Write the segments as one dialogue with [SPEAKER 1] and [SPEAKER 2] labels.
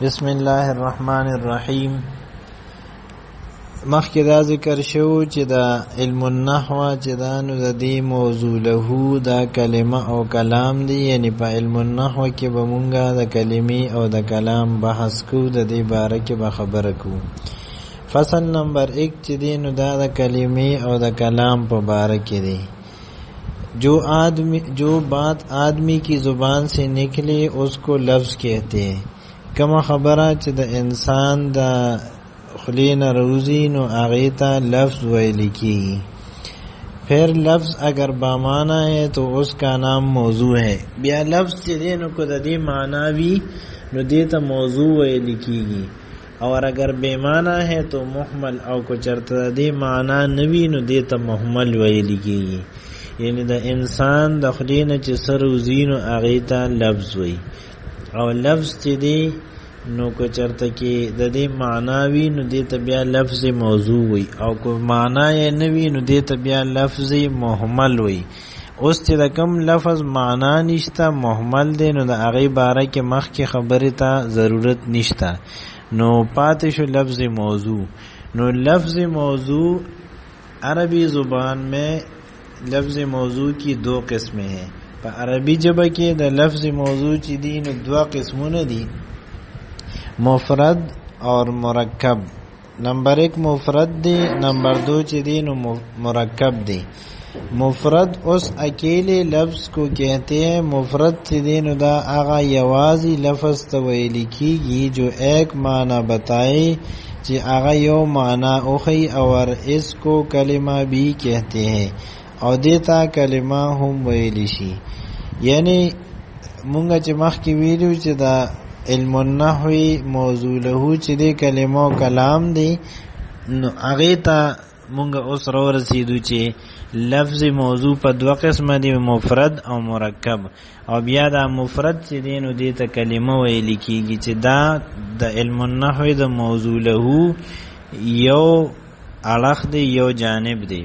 [SPEAKER 1] بسم الله الرحمن الرحیم. مخکې دا ذکر شو چې دا علم النحو چې دا نو د دې موضوع له دا کلمه او کلام دی، یعنی په علم النحو کې به مونږه د کلمې او د کلام بحث کوو، د دې باره کې به خبره کوو. فصل نمبر 1 چې دی نو دا د کلمې او د کلام په باره کې دی. جو بات آدمی کی زبان سے نکلے اس کو لفظ کہتے ہیں. کما خبره چې د انسان د خلین روزی نو آغیتا لفظ ویلی کی. پھر لفظ اگر بامانا ہے تو اس کا نام موضوع ہے. بیا لفظ چې دی نو کو د دې معنا وی نو دیتا موضوع ویلی کیږي، اور اگر بیمانا ہے تو محمل، او کو چرته دې معنا نوی نو دیتا محمل ویلی کیږي. یعنی د انسان د خلین چې سر روزی نو آغیتا لفظ وی، او لفظ چې دی نو کو چرته کې د دې معناوی نو دې ته بیا لفظ موضوع وي، او کو معنا یې نوی نو دې ته بیا لفظ محمل وي. اوس چې د کم لفظ معنا نشته محمل دی نو د هغې باره کې مخکې خبرې ته ضرورت نشته، نو پاتې شو لفظ موضوع. نو لفظ موضوع عربی زبان میں لفظ موضوع کی دو قسمیں ہیں. په عربی ژبه کې د لفظ موضوع چې دی نو دوا قسمونه دي، مفرد اور مرکب. نمبر 1 مفرد دی، نمبر 2 چې دی نو مرکب دی. مفرد اس اکیلے لفظ کو کہتے ہیں. مفرد چې دی نو دا آغا یوازی لفظ ته ویل کیږي جو ایک معنی بتائے، چې آغا یو معنی اوخی، اور اس کو کلمہ بھی کہتے ہیں، او دیتا کلمہ هم ویلی شي. یعنی مونږ چې مخکې ویلو چې دا علم النحو موضوع له چې دی کلمه او کلام دی، نو هغې ته مونږ اوس رسیدو چې لفظ موضوع په دوه قسمه دی، مفرد او مرکب. او بیا دا مفرد چې دی نو دې ته کلمه ویلی کیږي، چې دا د علم النحو د موضوع له یو اړخ دی، یو جانب دی.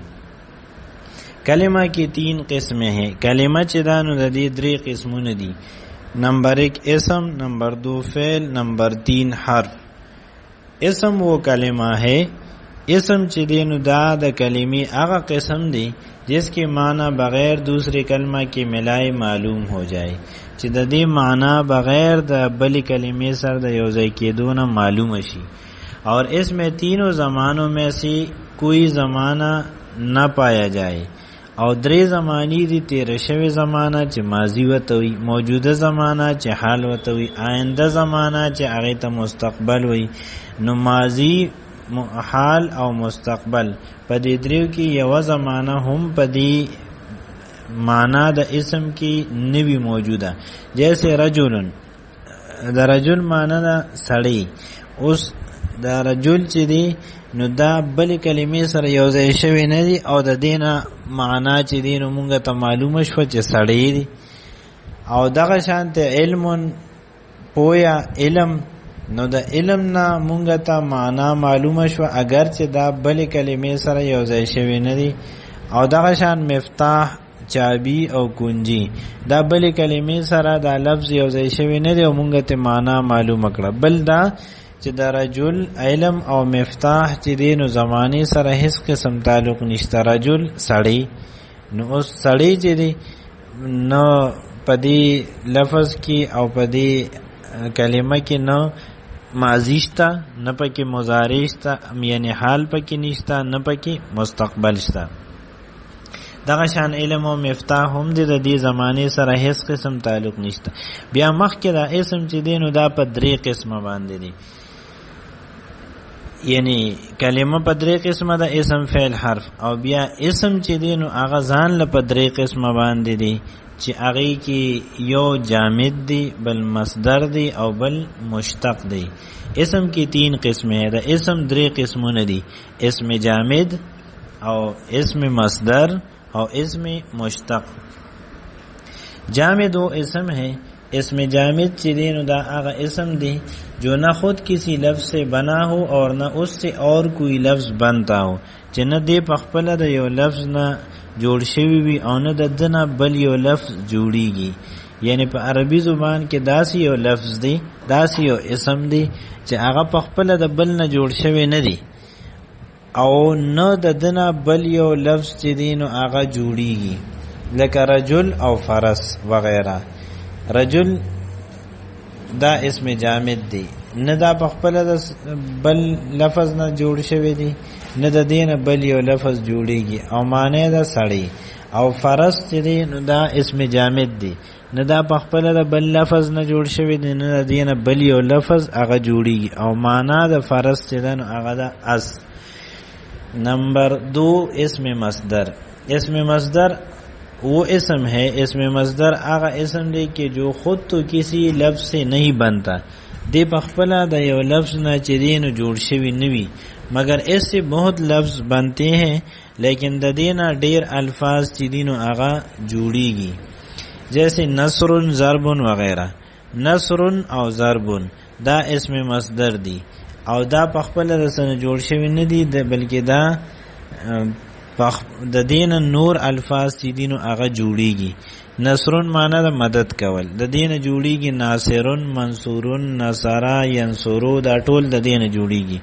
[SPEAKER 1] کلمہ کی 3 قسمیں ہیں. کلمہ چې دا نو د دې 3 قسمونه دي. نمبر 1 اسم، نمبر 2 فعل، نمبر 3 حرف. اسم وہ کلمہ ہے. اسم چې دی نو دا د کلمې هغه قسم دی جس کے معنی بغیر دوسرے کلمہ کے ملائے معلوم ہو جائے، چې د دې معنی بغیر د بلی کلمې سره د یو ځای کېدو نه معلوم شي. اور اس میں تینوں زمانوں میں سے کوئی زمانہ نہ پایا جائے. او 3 زمانی دی، تیر شوی زمانہ چې ماضی وتوي، موجوده زمانہ چې حال وتوي، آینده زمانہ چې هغه ته مستقبل وي. نو ماضی، حال او مستقبل په دې دریو کې یو زمانہ هم په دې معنا د اسم کې نوی موجوده. جیسے رجلن، د رجل معنا د سړی. اوس د رجل چې دی نو دا بل کلمې سره یو ځای شوی نه دی، او د دینه معنا چې دی نو مونږ ته معلومه شوه چې سړی دی. او دغه شانته علم، پویا، علم، نو د علم نه مونږ ته معنا معلومه شوه اگر چې دا بل کلمې سره یو ځای شوی نه دی. او دغه شان مفتاح، چابی او کنجی، دا بل کلمې سره دا لفظ یو ځای شوی نه دی او مونږ ته معنا معلومه کړه. بل دا چې د رجل، علم او مفتاح چې دی نو زمانی سره هیڅ قسم تعلق نشته. رجل سړی، نو اوس سړی چې دی نو په دې لفظ کې او په دې کلمه کې نو ماضی شته، نه پکې مضارع شته، یعنی حال پکې نشته، نه پکې مستقبل شته. دغه شان علم او مفتاح هم د دې زمانه سره هیڅ قسم تعلق نشته. بیا مخکې دا اسم چې دی نو دا په 3 قسمه باندې دی، یعنی کلمه په 3 قسمه ده، اسم، فعل، حرف. او بیا اسم چې دی نو هغه ځان له په 3 قسمه باندې دی، چې هغه کې یو جامد دی، بل مصدر دی، او بل مشتق دی. اسم کی 3 قسمه ده. اسم 3 قسمونه دي، اسم جامد او اسم مصدر او اسم مشتق. جامد و اسم ہے. اسم جامد چې دی نو دا هغه اسم دی جو نہ خود کسی لفظ سے بنا ہو اور نہ اس سے اور کوئی لفظ بنتا ہو، چې نه دی په خپل د یو لفظ نه جوړ شوی وي او نه د دنه بل یو لفظ جوړیږي. یعنی په عربي زبان کې داسې یو لفظ دی، داسې یو اسم دی چې هغه په خپل د بل نه جوړ شوی نه دی او نه د دنه بل یو لفظ چې دی نو هغه جوړیږي، لکه رجل او فرس وغیرہ. رجل دا اسم جامد دی، نه دا په خپل د بل لفظ نه جوړ شوی دی، نه د دینه بل یو لفظ جوړیږي او معنی دا سړی. او فرس چې دی نو دا اسم جامد دی، نه دا په خپل د بل لفظ نه جوړ شوی دی، نه د دینه بل یو لفظ هغه جوړیږي او معنی د فرس چې دی نو هغه دا اس. نمبر 2 اسم مصدر. اسم مصدر وہ اسم ہے، اسم مصدر آغا اسم دے کہ جو خود تو کسی لفظ سے نہیں بنتا، دے پخپلا دا یو لفظ نہ چدین جوڑ شوی نوی، مگر اس سے بہت لفظ بنتے ہیں لیکن دا دینا ڈیر الفاظ چدین آغا جوڑی گی، جیسے نصر ضرب وغیرہ. نصر او ضرب دا اسم مصدر دی او دا پخپلا دا سن جوڑ شوی ندی، بلکہ دا د دین نور الفاظ چې دینو هغه جوړیږي. نصرون معنی د مدد کول، د دین جوړیږي. ناصرون، منصورون، نصرا، ینصرو، دا ټول د دین جوړیږي.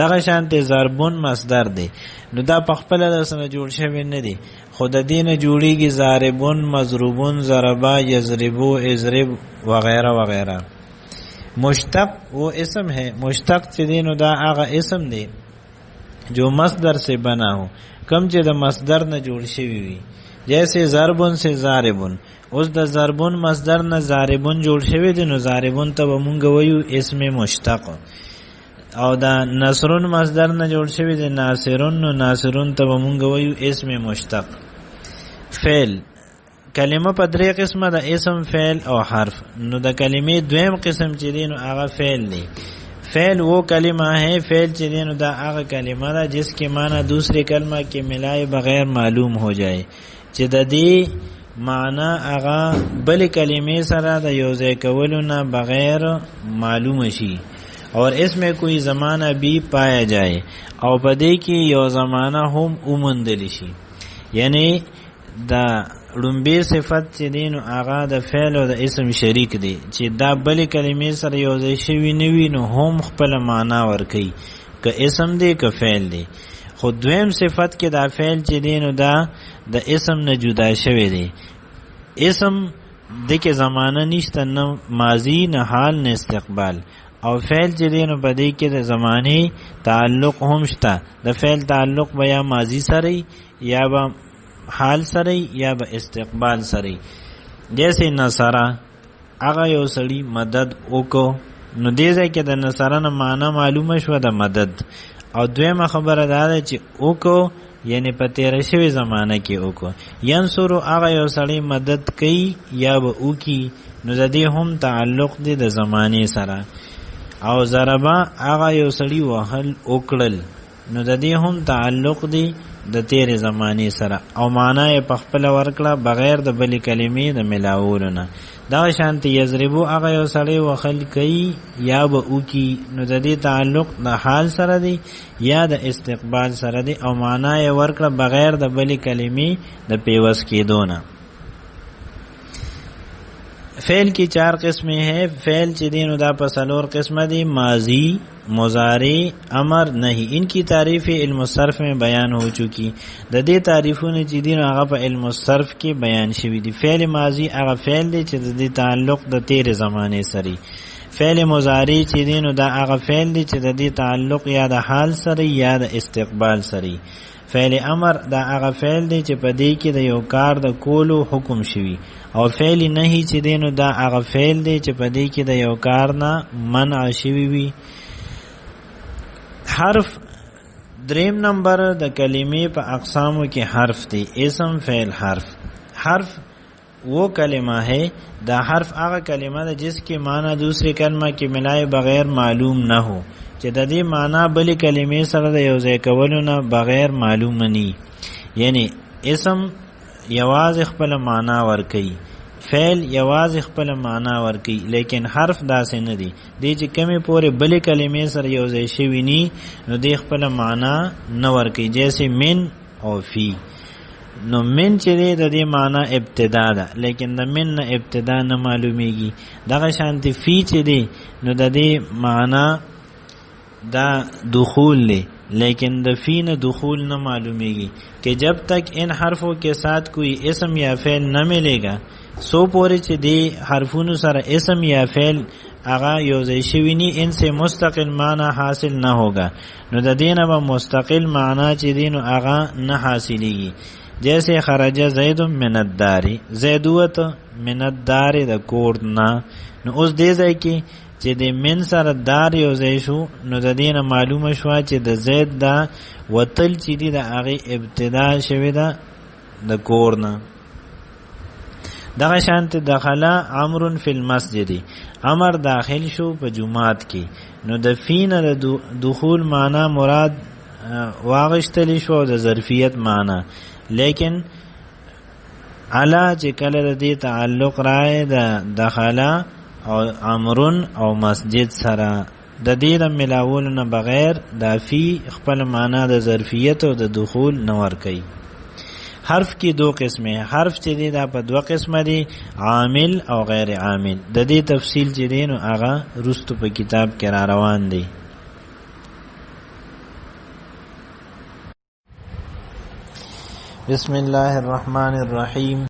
[SPEAKER 1] دغه شانته ضربون مصدر دی، نو دا په خپل د سره جوړ شوی نه دی، خو د دین جوړیږي. ضاربون، مضروبون، ضربا، یضربو، اضرب وغیرہ وغیرہ. مشتق وہ اسم ہے، مشتق چې دینو دا هغه اسم دی جو مصدر سے بنا ہو، کم چې د مصدر نه جوړ شوی وي. جیسے ضربن سے ضاربن، اوس د ضربن مصدر نه ضاربن جوړ شوی دی، نو ضاربن ته مونږ وایو اسم مشتق. او دا نصرن مصدر نه جوړ شوی دی، ناصرن، نو ناصرن ته مونږ وایو اسم مشتق. فعل کلمه په درې قسمه ده، اسم، فعل او حرف. نو د کلمې دویم قسم چې دی نو هغه فعل دی. فعل وہ کلمہ ہے، فعل چلین دا آغا کلمہ دا جس کے معنی دوسرے کلمہ کے ملائے بغیر معلوم ہو جائے، چی دا دی معنی آغا بل کلمے سرا دا یوزے کولونا بغیر معلوم شی، اور اس میں کوئی زمانہ بھی پایا جائے او پدے کی یو زمانہ ہم امندل شی. یعنی دا لومبی صفت چې دین آغا د فعل او د اسم شریک دی، چې دا بل کلمې سره یوځای شوی نه وي نو هم خپل معنا ورکوي، که اسم دی که فعل دی. خو دویم صفت کې دا فعل چې دین دا د اسم نه جدا شوی دی. اسم د کې زمانه نشته، نه ماضی، نه حال، نه استقبال. او فعل چې دین په دې کې د زمانه تعلق هم شته، د فعل تعلق به یا ماضی سره یا به حال سره یا به استقبال سره. جیسے نصرہ هغه یو سړی مدد وکړو، نو دې ځای کې د نصرہ نه معنی معلومه شوه د مدد. او دویمه خبره دا ده چې وکړو یعنی په تیره شوې زمانه کې وکړو. ینصرو هغه یو سړی مدد کوي یا به وکړي، نو د دې هم تعلق دی د زمانې سره. او ضربه هغه یو سړی وهل وکړل، نو د دې هم تعلق دی د تیرې زمانې سره، او معنی په خپل ورکړه بغیر د بلې کلمې د ملاولو نه. دا شانتی یضربو هغه یو سړی وهل کوي یا به وکړي، نو د دې تعلق د حال سره دی یا د استقبال سره دی، او معنی ورکړه بغیر د بلې کلمې د پیوس کېدو نه. فعل کی 4 قسمیں ہیں. فعل چې دینو دا په 4 قسمه دي، ماضی، مضارع، امر، نهی. ان کی تعریف علم الصرف میں بیان ہو چکی. د دې تعریفونه چې دینو هغه په علم الصرف کې بیان شوی دي. فعل ماضی هغه فعل دی چې د دې تعلق د تیر زمانه سره. فعل مضارع چې دینو دا هغه فعل دی چې د دې تعلق یا د حال سره یا د استقبال سره. فعل امر دا هغه فعل دی چې په دې کې د یو کار د کولو حکم شوی. او فعل نهی چې دینو دا هغه فعل دی چې په دې کې د یو کار نه منع شوی وي. حرف دریم نمبر د کلمې په اقسامو کې حرف دی، اسم، فعل، حرف. حرف وہ کلمہ ہے، دا حرف هغه کلمہ ده جس کی معنی دوسری کلمہ کې ملائے بغیر معلوم نہ ہو، چې د دې معنی بلې کلمې سره د یو ځای کولو نه بغیر معلوم نی. یعنی اسم یوازې خپل معنا ورکوي، فعل یوازې خپل معنا ورکوي، لیکن حرف داسې نه دی. دی چې کمی پورې بلې کلمې سره یو ځای شوي نی نو دی خپل معنا نه ورکوي، جیسے من او فی. نو من چې د دې معنا ابتدا ده، لیکن د من نه ابتدا نه معلومیږي. دغه شانتی فی چې دی نو د دې معنا دا دخول لی، لیکن د فی نه دخول نہ معلومیگی کہ جب تک ان حرفوں کے ساتھ کوئی اسم یا فعل نہ ملے گا سو پورے چھ دی حرفونو سره اسم یا فعل اغا یوزی شوینی ان سے مستقل معنی حاصل نہ ہوگا، نو د دین با مستقل معنی چھ دینو اغا نہ حاصلیگی. جیسے خرج زید من الدار، زیدوت من الدار د کورنا، نو اس دې ځای کې چې د من سره دار یو ځای شو نو د دې نه معلومه شوه چې د زید دا وتل چې دی د هغې ابتدا شوې ده د کور نه. دغه شانته دخله عمرو فی المسجد، امر داخل شو په جماعت کې، نو د فی نه د دخول معنا مراد واغشتلی شو د ظرفیت معنا، لیکن علا چې کله د دې تعلق راي د دخله او عمرون او مسجد سره د دې د ملاول نه بغیر د فی خپل معنا د ظرفیت او د دخول نه ور کوي. حرف کی دو قسمه، حرف چې دی دا په دوه قسمه دي، عامل او غیر عامل. د دې تفصیل چې دی نو هغه رستو په کتاب کې را روان دی. بسم الله الرحمن الرحیم.